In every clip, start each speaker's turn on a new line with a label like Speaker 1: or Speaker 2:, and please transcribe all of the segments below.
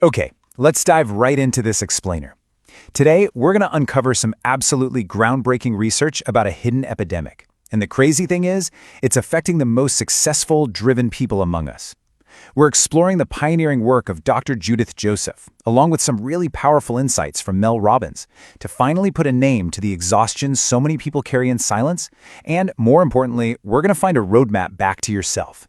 Speaker 1: Okay, let's dive right into this explainer. Today, we're going to uncover some absolutely groundbreaking research about a hidden epidemic. And the crazy thing is, it's affecting the most successful, driven people among us. We're exploring the pioneering work of Dr. Judith Joseph, along with some really powerful insights from Mel Robbins, to finally put a name to the exhaustion so many people carry in silence. And more importantly, we're going to find a roadmap back to yourself.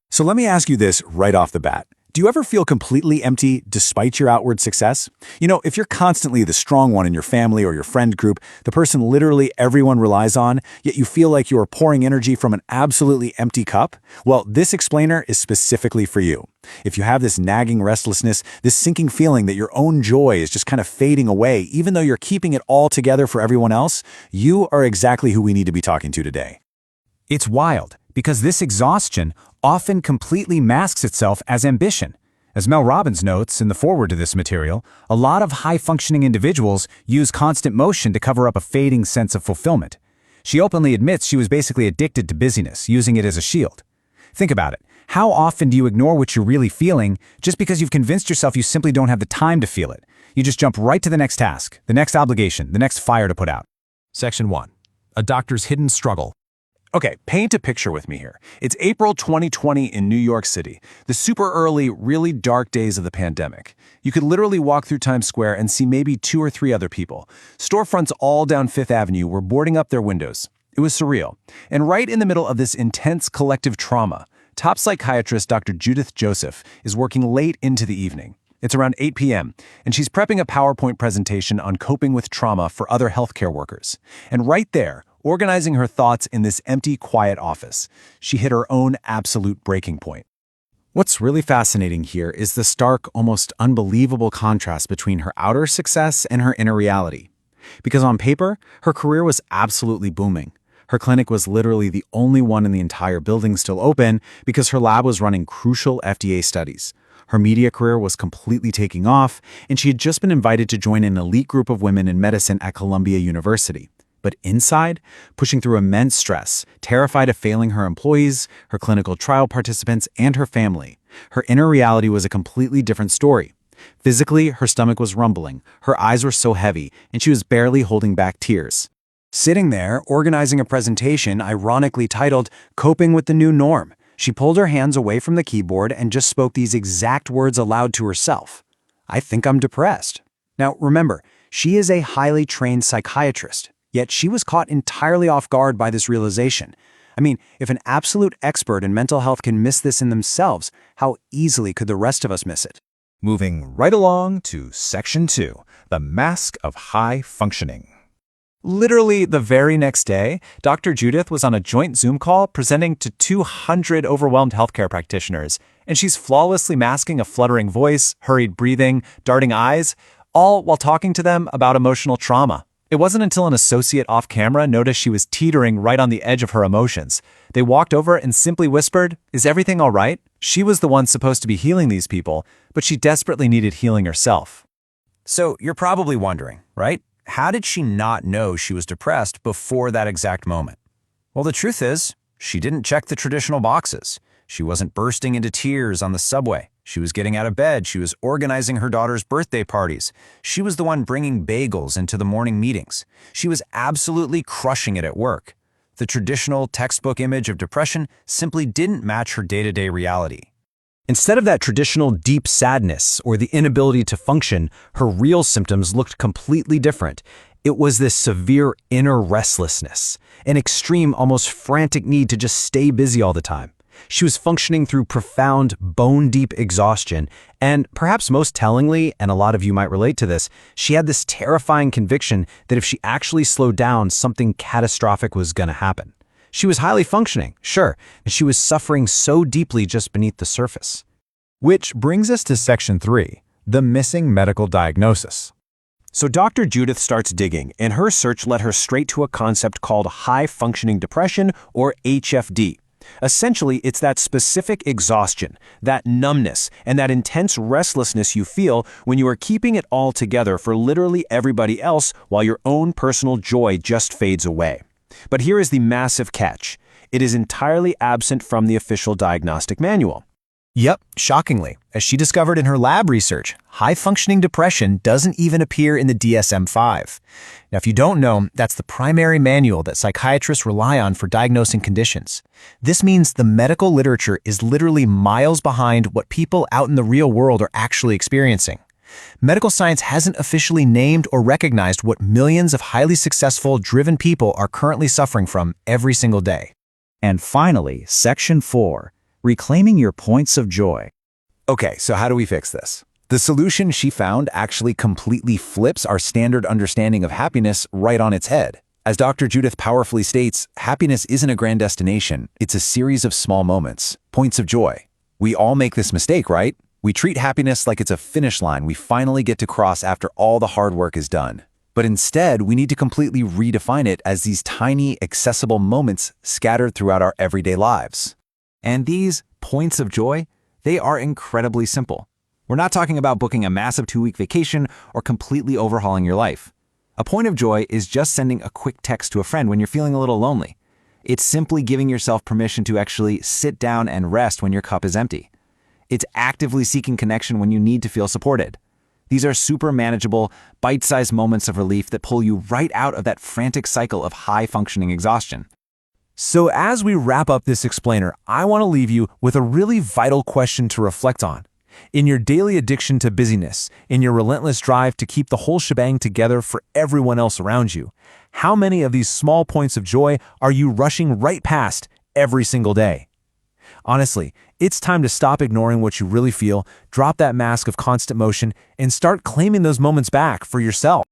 Speaker 2: So let me ask you this right off the bat. Do you ever feel completely empty despite your outward success? If you're constantly the strong one in your family or your friend group, the person literally everyone relies on, yet you feel like you are pouring energy from an absolutely empty cup, well, this explainer is specifically for you. If you have this nagging restlessness, this sinking feeling that your own joy is just kind of fading away, even though you're keeping it all together for everyone else, you are exactly who we need to be talking to today.
Speaker 1: It's wild, because this exhaustion often completely masks itself as ambition. As Mel Robbins notes in the foreword to this material, a lot of high-functioning individuals use constant motion to cover up a fading sense of fulfillment. She openly admits she was basically addicted to busyness, using it as a shield. Think about it. How often do you ignore what you're really feeling just because you've convinced yourself you simply don't have the time to feel it? You just jump right to the next task, the next obligation, the next fire to put out.
Speaker 3: Section 1. A doctor's hidden struggle.
Speaker 2: Okay, paint a picture with me here. It's April 2020 in New York City, the super early, really dark days of the pandemic. You could literally walk through Times Square and see maybe 2 or 3 other people. Storefronts all down Fifth Avenue were boarding up their windows. It was surreal. And right in the middle of this intense collective trauma, top psychiatrist Dr. Judith Joseph is working late into the evening. It's around 8 p.m., and she's prepping a PowerPoint presentation on coping with trauma for other healthcare workers. And right there, organizing her thoughts in this empty, quiet office, she hit her own absolute breaking point.
Speaker 4: What's really fascinating here is the stark, almost unbelievable contrast between her outer success and her inner reality. Because on paper, her career was absolutely booming. Her clinic was literally the only one in the entire building still open because her lab was running crucial FDA studies. Her media career was completely taking off, and she had just been invited to join an elite group of women in medicine at Columbia University. But inside, pushing through immense stress, terrified of failing her employees, her clinical trial participants, and her family, her inner reality was a completely different story. Physically, her stomach was rumbling, her eyes were so heavy, and she was barely holding back tears.
Speaker 2: Sitting there, organizing a presentation ironically titled, "Coping with the New Norm," she pulled her hands away from the keyboard and just spoke these exact words aloud to herself. "I think I'm depressed." Now, remember, she is a highly trained psychiatrist. Yet she was caught entirely off guard by this realization. I mean, if an absolute expert in mental health can miss this in themselves, how easily could the rest of us miss it?
Speaker 3: Moving right along to Section 2, the mask of high functioning.
Speaker 1: Literally the very next day, Dr. Judith was on a joint Zoom call presenting to 200 overwhelmed healthcare practitioners, and she's flawlessly masking a fluttering voice, hurried breathing, darting eyes, all while talking to them about emotional trauma. It wasn't until an associate off-camera noticed she was teetering right on the edge of her emotions. They walked over and simply whispered, "Is everything all right?" She was the one supposed to be healing these people, but she desperately needed healing herself.
Speaker 5: So you're probably wondering, right? How did she not know she was depressed before that exact moment? Well, the truth is, she didn't check the traditional boxes. She wasn't bursting into tears on the subway. She was getting out of bed. She was organizing her daughter's birthday parties. She was the one bringing bagels into the morning meetings. She was absolutely crushing it at work. The traditional textbook image of depression simply didn't match her day-to-day reality.
Speaker 3: Instead of that traditional deep sadness or the inability to function, her real symptoms looked completely different. It was this severe inner restlessness, an extreme, almost frantic need to just stay busy all the time. She was functioning through profound, bone-deep exhaustion, and perhaps most tellingly, and a lot of you might relate to this, she had this terrifying conviction that if she actually slowed down, something catastrophic was going to happen. She was highly functioning, sure, and she was suffering so deeply just beneath the surface.
Speaker 1: Which brings us to Section 3, the missing medical diagnosis.
Speaker 2: So Dr. Judith starts digging, and her search led her straight to a concept called high-functioning depression, or HFD. Essentially, it's that specific exhaustion, that numbness, and that intense restlessness you feel when you are keeping it all together for literally everybody else while your own personal joy just fades away. But here is the massive catch. It is entirely absent from the official diagnostic manual.
Speaker 5: Yep, shockingly, as she discovered in her lab research, high-functioning depression doesn't even appear in the DSM-5. Now, if you don't know, that's the primary manual that psychiatrists rely on for diagnosing conditions. This means the medical literature is literally miles behind what people out in the real world are actually experiencing. Medical science hasn't officially named or recognized what millions of highly successful, driven people are currently suffering from every single day.
Speaker 1: And finally, Section 4. Reclaiming your points of joy.
Speaker 2: Okay, so how do we fix this? The solution she found actually completely flips our standard understanding of happiness right on its head. As Dr. Judith powerfully states, happiness isn't a grand destination, it's a series of small moments, points of joy. We all make this mistake, right? We treat happiness like it's a finish line we finally get to cross after all the hard work is done. But instead, we need to completely redefine it as these tiny, accessible moments scattered throughout our everyday lives.
Speaker 3: And these points of joy, they are incredibly simple. We're not talking about booking a massive 2-week vacation or completely overhauling your life. A point of joy is just sending a quick text to a friend when you're feeling a little lonely. It's simply giving yourself permission to actually sit down and rest when your cup is empty. It's actively seeking connection when you need to feel supported. These are super manageable, bite-sized moments of relief that pull you right out of that frantic cycle of high-functioning exhaustion.
Speaker 2: So as we wrap up this explainer, I want to leave you with a really vital question to reflect on. In your daily addiction to busyness, in your relentless drive to keep the whole shebang together for everyone else around you, how many of these small points of joy are you rushing right past every single day? Honestly, it's time to stop ignoring what you really feel, drop that mask of constant motion, and start claiming those moments back for yourself.